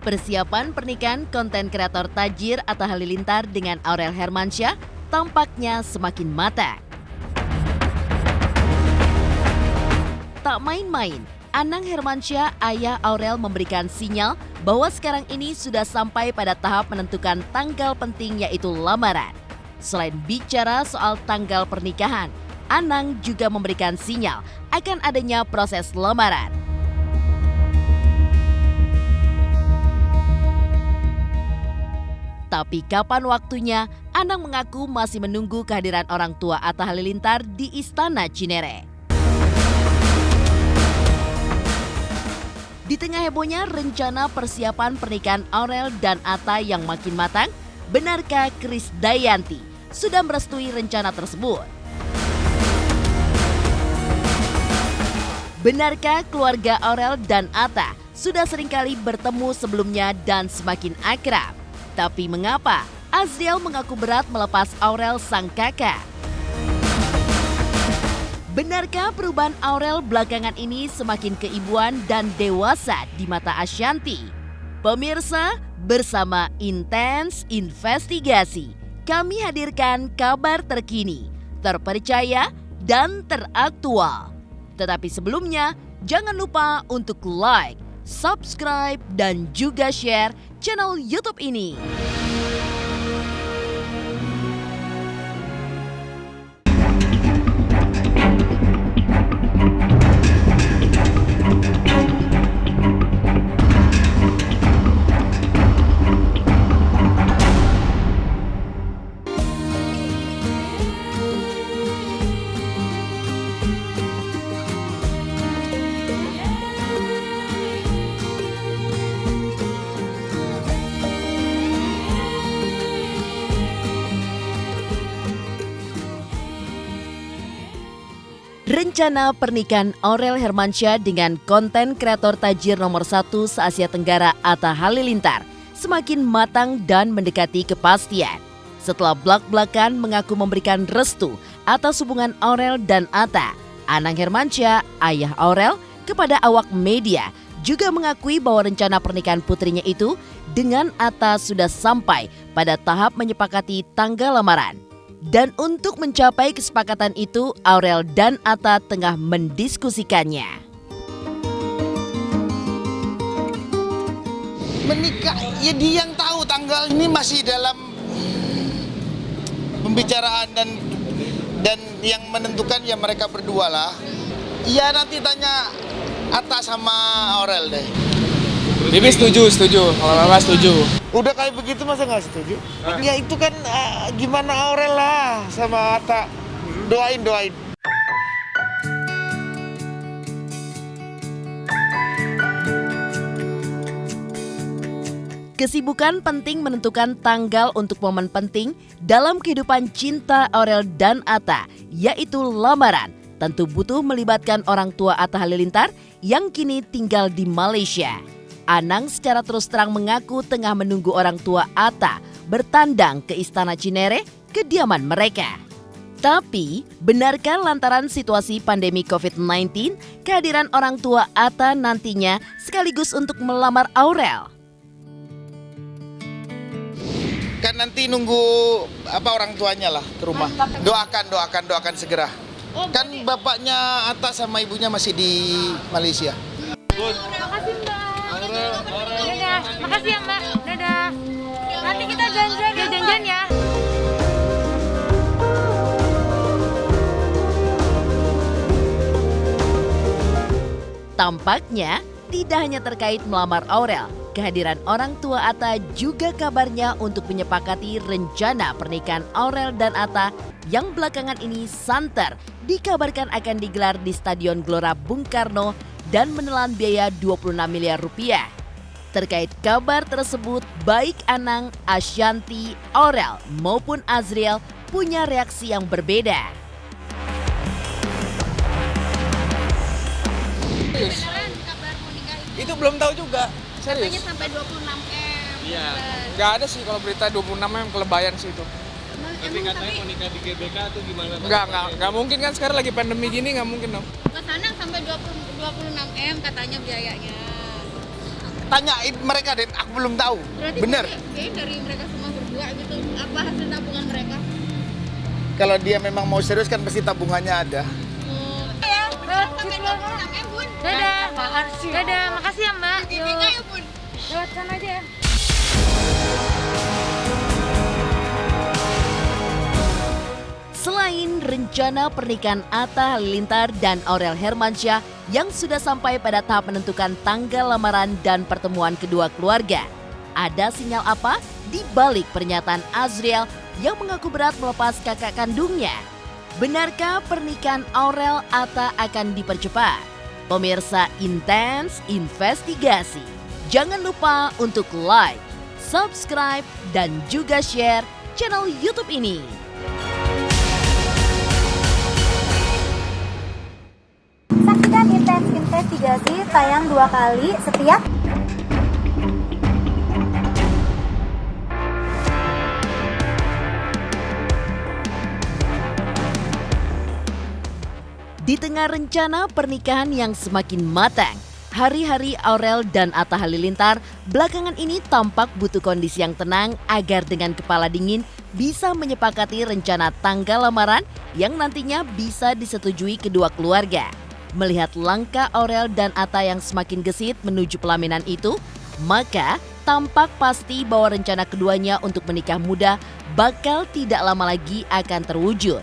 Persiapan pernikahan konten kreator Tajir Atta Halilintar dengan Aurel Hermansyah tampaknya semakin matang. Tak main-main, Anang Hermansyah, ayah Aurel, memberikan sinyal bahwa sekarang ini sudah sampai pada tahap menentukan tanggal penting, yaitu lamaran. Selain bicara soal tanggal pernikahan, Anang juga memberikan sinyal akan adanya proses lamaran. Tapi kapan waktunya, Anang mengaku masih menunggu kehadiran orang tua Atta Halilintar di Istana Cinere. Di tengah hebohnya rencana persiapan pernikahan Aurel dan Atta yang makin matang, benarkah Krisdayanti sudah merestui rencana tersebut? Benarkah keluarga Aurel dan Atta sudah seringkali bertemu sebelumnya dan semakin akrab? Tapi mengapa Azriel mengaku berat melepas Aurel sang kakak? Benarkah perubahan Aurel belakangan ini semakin keibuan dan dewasa di mata Ashanti? Pemirsa, bersama Intens Investigasi, kami hadirkan kabar terkini, terpercaya, dan teraktual. Tetapi sebelumnya, jangan lupa untuk like, subscribe, dan juga share channel YouTube ini. Rencana pernikahan Aurel Hermansyah dengan konten kreator Tajir nomor 1 se-Asia Tenggara Atta Halilintar semakin matang dan mendekati kepastian. Setelah blak-blakan mengaku memberikan restu atas hubungan Aurel dan Atta, Anang Hermansyah, ayah Aurel, kepada awak media juga mengakui bahwa rencana pernikahan putrinya itu dengan Atta sudah sampai pada tahap menyepakati tanggal lamaran. Dan untuk mencapai kesepakatan itu, Aurel dan Atta tengah mendiskusikannya. Menikah, ya dia yang tahu tanggal ini, masih dalam pembicaraan dan yang menentukan ya mereka berdua lah. Ya nanti tanya Atta sama Aurel deh. Bibi setuju. Kalau Mama setuju. Udah kayak begitu masa nggak setuju? Ya itu kan gimana Aurel lah sama Atta. Doain. Kesibukan penting menentukan tanggal untuk momen penting dalam kehidupan cinta Aurel dan Atta, yaitu lamaran. Tentu butuh melibatkan orang tua Atta Halilintar yang kini tinggal di Malaysia. Anang secara terus terang mengaku tengah menunggu orang tua Atta bertandang ke Istana Cinere, kediaman mereka. Tapi, benarkah lantaran situasi pandemi COVID-19, kehadiran orang tua Atta nantinya sekaligus untuk melamar Aurel? Kan nanti nunggu orang tuanya lah ke rumah. Doakan segera. Kan bapaknya Atta sama ibunya masih di Malaysia. Makasih Mbak. Dadah. Makasih ya Mbak. Dadah. Nanti kita janjian ya. Tampaknya tidak hanya terkait melamar Aurel, kehadiran orang tua Atta juga kabarnya untuk menyepakati rencana pernikahan Aurel dan Atta yang belakangan ini santer dikabarkan akan digelar di Stadion Gelora Bung Karno dan menelan biaya 26 miliar rupiah. Terkait kabar tersebut, baik Anang, Ashanti, Aurel maupun Azriel punya reaksi yang berbeda. Itu belum tahu juga. Serius. Katanya sampai 26M. Iya. Nggak ada sih kalau berita 26M, kelebayan sih itu. Tapi katanya mau nikah di GBK tuh gimana? Nggak mungkin kan, sekarang lagi pandemi gini, nggak mungkin dong. Ke sana sampai 26M katanya biayanya. Tanyain mereka deh, aku belum tahu. Berarti Bener. kayaknya dari mereka semua berdua gitu, apa hasil tabungan mereka? Kalau dia memang mau serius kan pasti tabungannya ada. Ya, dadah. Dadah, makasih ya Mbak. Yuk. Lewat sana aja ya. Selain rencana pernikahan Atta Halilintar dan Aurel Hermansyah yang sudah sampai pada tahap menentukan tanggal lamaran dan pertemuan kedua keluarga, ada sinyal apa di balik pernyataan Azriel yang mengaku berat melepas kakak kandungnya? Benarkah pernikahan Aurel Atta akan dipercepat? Pemirsa Intens Investigasi, jangan lupa untuk like, subscribe, dan juga share channel YouTube ini. Saksikan Intens Investigasi tayang 2 kali setiap Di tengah rencana pernikahan yang semakin matang, hari-hari Aurel dan Atta Halilintar belakangan ini tampak butuh kondisi yang tenang agar dengan kepala dingin bisa menyepakati rencana tanggal lamaran yang nantinya bisa disetujui kedua keluarga. Melihat langkah Aurel dan Atta yang semakin gesit menuju pelaminan itu, maka tampak pasti bahwa rencana keduanya untuk menikah muda bakal tidak lama lagi akan terwujud.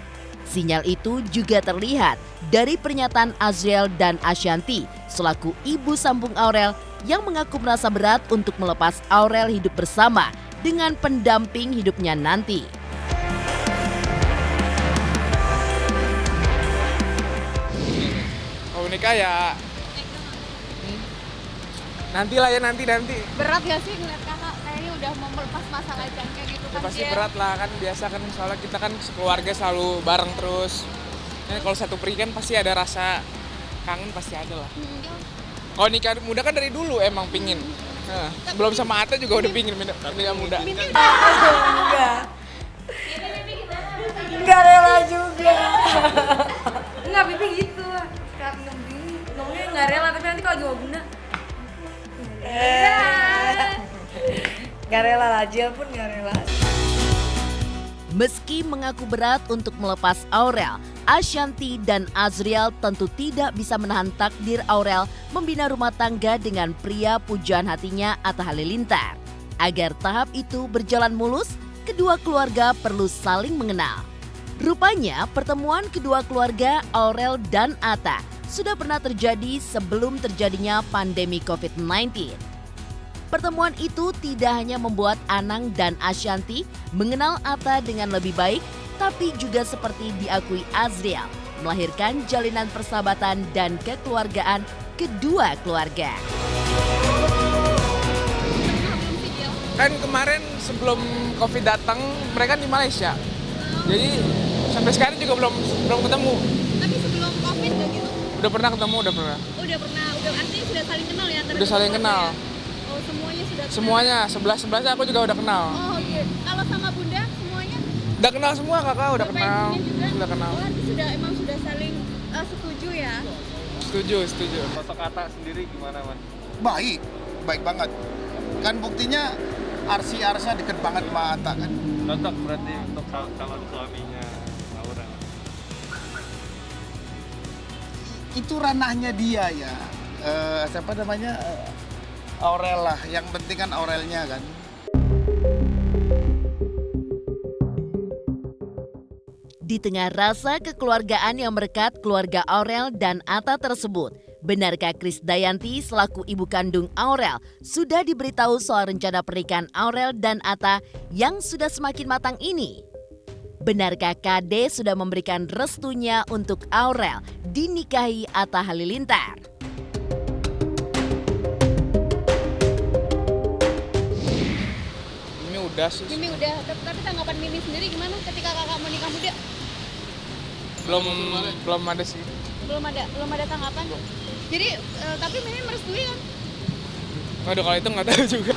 Sinyal itu juga terlihat dari pernyataan Azriel dan Ashanti selaku ibu sambung Aurel yang mengaku merasa berat untuk melepas Aurel hidup bersama dengan pendamping hidupnya nanti. Kalau nikah ya nanti lah ya, nanti. Berat gak sih ngeliat kakak kayaknya udah mau melepas masalah jangka gitu Ya kan pasti dia? berat lah kan, biasa kan soalnya kita kan sekeluarga selalu bareng terus. Kalau satu pergi kan pasti ada rasa kangen, pasti ada lah. Kalau nikah muda kan dari dulu emang pingin. Nah, sebelum sama Atta juga udah pingin nikah muda. Nggak rela juga. Enggak, Bibi gitu. Ngomongnya nggak rela, tapi nanti kalau lagi mau bunda. Nggak rela lah, Jill pun nggak rela. Meski mengaku berat untuk melepas Aurel, Ashanti dan Azriel tentu tidak bisa menahan takdir Aurel membina rumah tangga dengan pria pujaan hatinya Atta Halilintar. Agar tahap itu berjalan mulus, kedua keluarga perlu saling mengenal. Rupanya pertemuan kedua keluarga Aurel dan Atta sudah pernah terjadi sebelum terjadinya pandemi COVID-19. Pertemuan itu tidak hanya membuat Anang dan Ashanti mengenal Atta dengan lebih baik, tapi juga seperti diakui Azriel, melahirkan jalinan persahabatan dan kekeluargaan kedua keluarga. Kan kemarin sebelum Covid datang, mereka di Malaysia. Jadi sampai sekarang juga belum ketemu. Tapi sebelum COVID udah gitu? Udah pernah ketemu, udah pernah. Udah artinya sudah saling kenal ya? Antara Udah saling kedua kenal. keluarga ya? Oh, semuanya sudah kenal? Semuanya, 11-11 aku juga udah kenal. Oh iya, kalau sama bunda semuanya? Udah kenal semua kakak, udah Bapak kenal. ibunya juga? Udah kenal. Oh, nanti emang sudah saling setuju ya? Setuju. Sosok Atta sendiri gimana, Mas? Baik banget. Kan buktinya Arsa deket banget sama Atta kan. Cocok berarti untuk calon suaminya Aurel. Itu ranahnya dia ya. Siapa namanya? Aurel lah. Yang penting kan Aurelnya kan. Di tengah rasa kekeluargaan yang merekat keluarga Aurel dan Atta tersebut, benarkah Krisdayanti selaku ibu kandung Aurel sudah diberitahu soal rencana pernikahan Aurel dan Atta yang sudah semakin matang ini? Benarkah KD sudah memberikan restunya untuk Aurel dinikahi Atta Halilintar? Ini udah sih. Mimi udah, tapi tanggapan Mimi sendiri gimana ketika kakak mau nikah muda? Belum ada sih. Belum ada tanggapan? Jadi, tapi Mimi merestui kan? Waduh, kalau itu nggak tahu juga.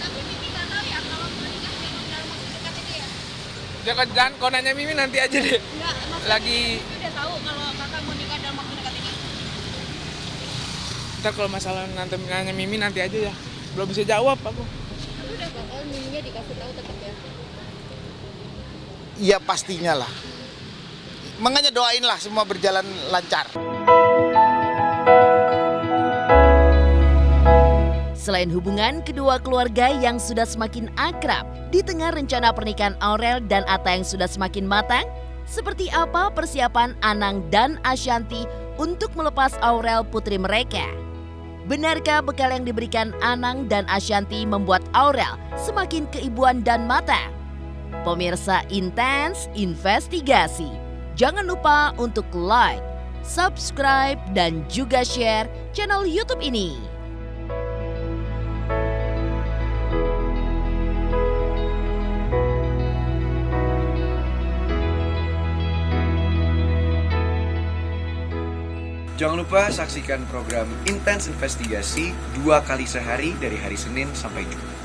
Tapi Mimi nggak tahu ya kalau mau nikah memang dalam waktu dekat ini ya? Jangan kalau nanya Mimi nanti aja deh. Enggak, maksudnya Lagi- Mimi udah tahu kalau kakak mau nikah dalam waktu dekat ini? Ntar kalau masalah nanti nanya Mimi nanti aja ya. belum bisa jawab aku. Tapi udah bakal nyanyinya dikasih tahu tetap ya. Iya pastinya lah. Makanya doain lah semua berjalan lancar. Selain hubungan kedua keluarga yang sudah semakin akrab, di tengah rencana pernikahan Aurel dan Atta yang sudah semakin matang, seperti apa persiapan Anang dan Ashanty untuk melepas Aurel putri mereka? Benarkah bekal yang diberikan Anang dan Ashanty membuat Aurel semakin keibuan dan matang? Pemirsa Intens Investigasi, jangan lupa untuk like, subscribe, dan juga share channel YouTube ini. Jangan lupa saksikan program Intens Investigasi 2 kali sehari dari hari Senin sampai Jumat.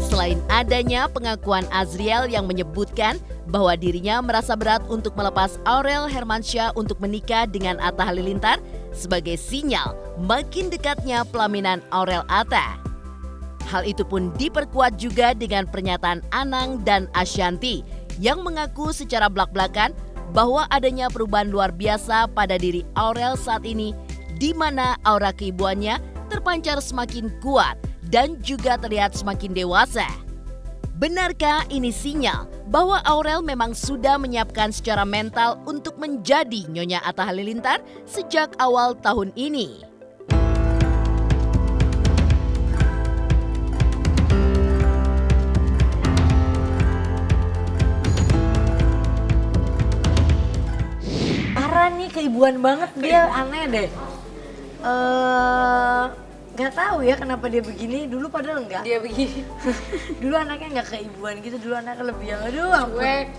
Selain adanya pengakuan Azriel yang menyebutkan bahwa dirinya merasa berat untuk melepas Aurel Hermansyah untuk menikah dengan Atta Halilintar sebagai sinyal makin dekatnya pelaminan Aurel Atta. Hal itu pun diperkuat juga dengan pernyataan Anang dan Ashanty yang mengaku secara belak-belakan bahwa adanya perubahan luar biasa pada diri Aurel saat ini, di mana aura keibuannya terpancar semakin kuat dan juga terlihat semakin dewasa. Benarkah ini sinyal bahwa Aurel memang sudah menyiapkan secara mental untuk menjadi Nyonya Atta Halilintar sejak awal tahun ini? Parah nih, keibuan banget dia, aneh deh. Gak tahu ya kenapa dia begini, dulu padahal enggak. Dia begini. Dulu anaknya enggak keibuan gitu, dulu anaknya lebih yang aduh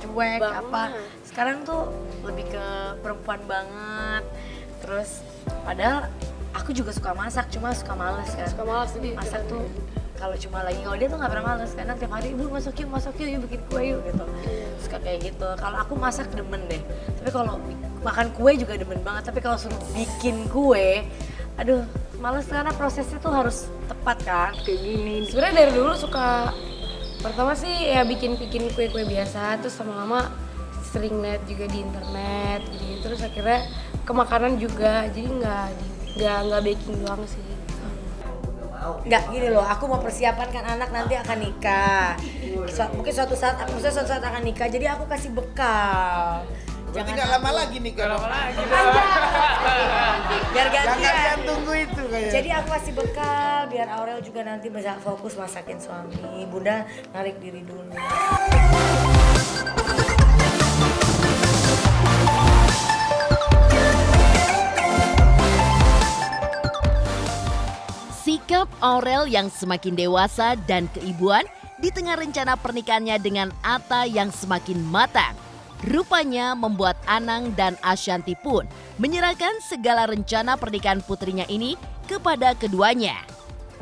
cuek apa. Sekarang tuh lebih ke perempuan banget. Terus padahal aku juga suka masak, cuma suka males kan. Suka males masak tuh kalau cuma lagi kalau dia tuh nggak pernah males karena tiap hari ibu masak yuk bikin kue yuk gitu. Suka kayak gitu. Kalau aku masak demen deh. Tapi kalau makan kue juga demen banget. Tapi kalau suruh bikin kue, aduh males karena prosesnya tuh harus tepat kan kayak gini. Sebenarnya dari dulu suka, pertama sih ya bikin kue-kue biasa, terus lama-lama sering lihat juga di internet gitu. Terus akhirnya ke makanan juga, jadi nggak baking doang sih. Nggak gini loh, aku mau persiapan kan anak nanti akan nikah. Mungkin suatu saat akan nikah, jadi aku kasih bekal. Jangan nggak lama lagi nih kalau biar gantian. Jangan tunggu itu kayak. Jadi aku kasih bekal biar Aurel juga nanti bisa fokus masakin suami. Bunda narik diri dulu. Sikap Aurel yang semakin dewasa dan keibuan di tengah rencana pernikahannya dengan Atta yang semakin matang, rupanya membuat Anang dan Ashanty pun menyerahkan segala rencana pernikahan putrinya ini kepada keduanya.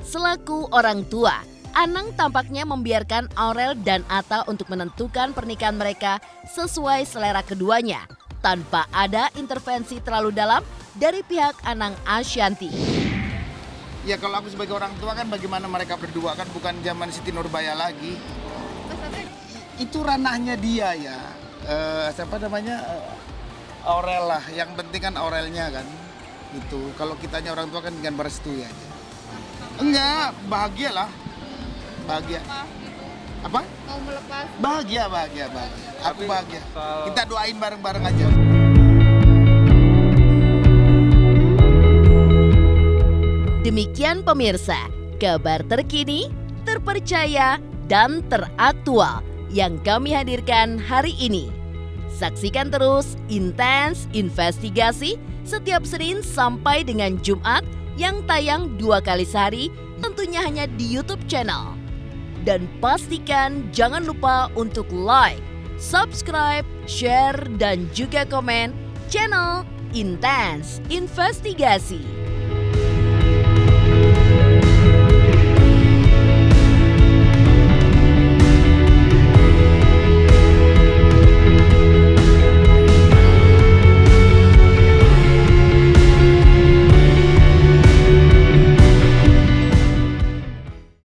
Selaku orang tua, Anang tampaknya membiarkan Aurel dan Atta untuk menentukan pernikahan mereka sesuai selera keduanya, tanpa ada intervensi terlalu dalam dari pihak Anang Ashanty. Ya kalau aku sebagai orang tua kan bagaimana mereka berdua kan bukan zaman Siti Nurbaya lagi. Itu ranahnya dia ya. Siapa namanya Aurel lah, yang penting kan Aurelnya kan gitu. Kalau kitanya orang tua kan dengan berestui aja. Enggak, bahagia lah, bahagia. Apa? Mau melepas? Bahagia. Aku bahagia. Kita doain bareng-bareng aja. Demikian pemirsa, kabar terkini, terpercaya, dan teraktual yang kami hadirkan hari ini. Saksikan terus Intens Investigasi setiap Senin sampai dengan Jumat yang tayang 2 kali sehari, tentunya hanya di YouTube channel. Dan pastikan jangan lupa untuk like, subscribe, share, dan juga komen channel Intens Investigasi.